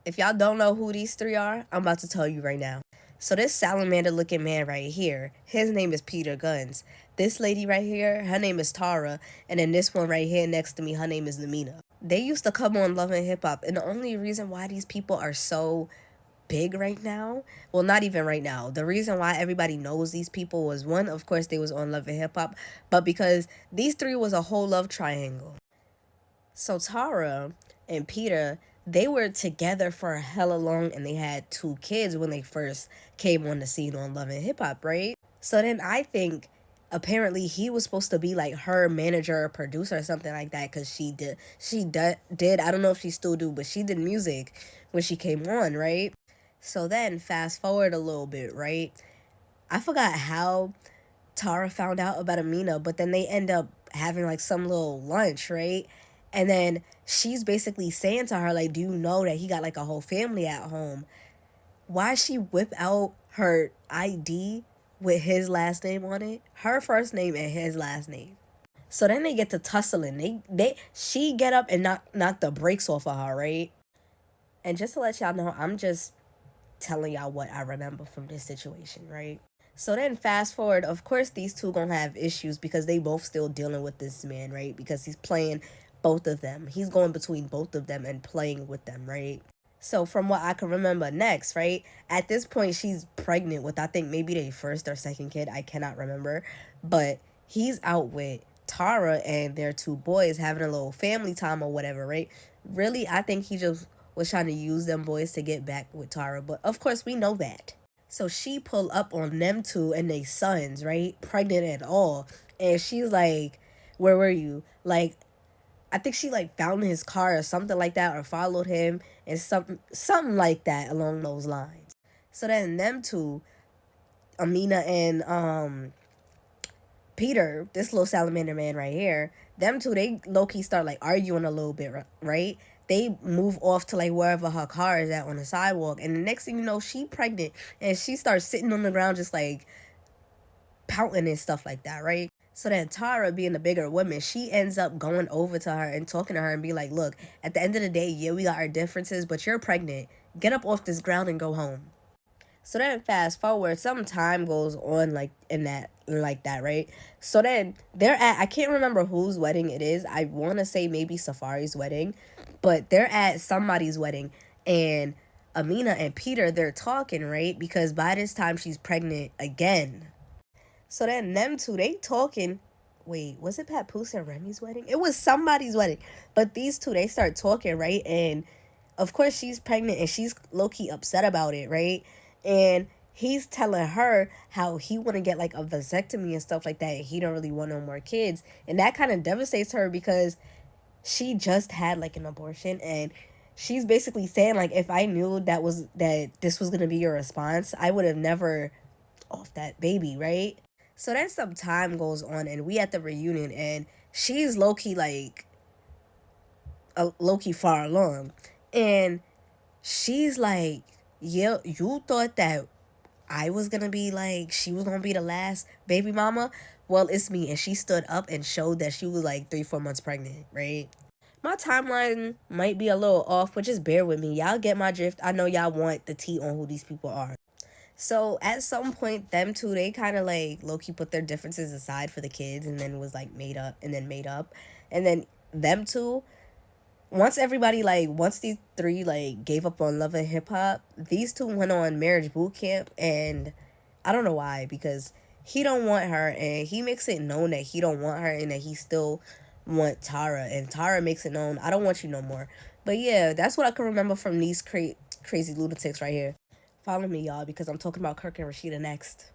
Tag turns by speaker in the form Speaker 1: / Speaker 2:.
Speaker 1: If y'all don't know who these three are, I'm about to tell you right now. So this salamander looking man right here, his name is Peter Guns. This lady right here, her name is Tara, and then this one right here next to me, her name is Namina. They used to come on Love and Hip Hop, and the only reason why these people are so big right now, well, not even right now, the reason why everybody knows these people was, one, of course they was on Love and Hip Hop, but because these three was a whole love triangle. So Tara and Peter, they were together for hella long, and they had two kids when they first came on the scene on Love and Hip Hop, right? So then I think apparently he was supposed to be like her manager or producer or something like that, because she did I don't know if she still do, but she did music when she came on, right? So then fast forward a little bit, right? I forgot how Tara found out about Amina, but then they end up having like some little lunch, right? And then she's basically saying to her, like, do you know that he got like a whole family at home? Why she whip out her ID with his last name on it? Her first name and his last name. So then they get to tussling. She get up and knock the brakes off of her, right? And just to let y'all know, I'm just telling y'all what I remember from this situation, right? So then fast forward, of course these two gonna have issues because they both still dealing with this man, right? Because he's playing both of them. He's going between both of them and playing with them, right? So from what I can remember next, right? At this point she's pregnant with, I think, maybe their first or second kid. I cannot remember. But he's out with Tara and their two boys having a little family time or whatever, right? Really, I think he just was trying to use them boys to get back with Tara. But of course we know that. So she pull up on them two and they sons, right? Pregnant and all. And she's like, where were you? Like, I think she like found his car or something like that, or followed him and something like that along those lines. So then them two, Amina and Peter, this little salamander man right here, them two, they low key start like arguing a little bit, right? They move off to like wherever her car is at on the sidewalk, and the next thing you know, she pregnant, and she starts sitting on the ground just like pouting and stuff like that, right? So then Tara, being the bigger woman, she ends up going over to her and talking to her and be like, look, at the end of the day, yeah, we got our differences, but you're pregnant. Get up off this ground and go home. So then fast forward, some time goes on like in that like that, right? So then they're at, I can't remember whose wedding it is. I wanna say maybe Safari's wedding, but they're at somebody's wedding, and Amina and Peter, they're talking, right? Because by this time she's pregnant again. So then them two, they talking. Wait, was it Papoose and Remy's wedding? It was somebody's wedding. But these two, they start talking, right? And of course she's pregnant and she's low-key upset about it, right? And he's telling her how he want to get like a vasectomy and stuff like that, and he don't really want no more kids. And that kind of devastates her because she just had like an abortion, and she's basically saying like, if I knew that this was gonna be your response, I would have never off that baby, right? So then some time goes on and we at the reunion, and she's low-key like low-key far along, and she's like, yeah, you thought that I was gonna be like, she was gonna be the last baby mama? Well, it's me. And she stood up and showed that she was like 3-4 months pregnant, right? My timeline might be a little off, but just bear with me. Y'all get my drift. I know y'all want the tea on who these people are. So at some point, them two, they kind of like low-key put their differences aside for the kids, and then was like made up, and then made up. And then them two, once these three like gave up on Love and Hip Hop, these two went on Marriage Boot Camp. And I don't know why, because he don't want her, and he makes it known that he don't want her, and that he still want Tara, and Tara makes it known, I don't want you no more. But yeah, that's what I can remember from these crazy lunatics right here. Follow me, y'all, because I'm talking about Kirk and Rashida next.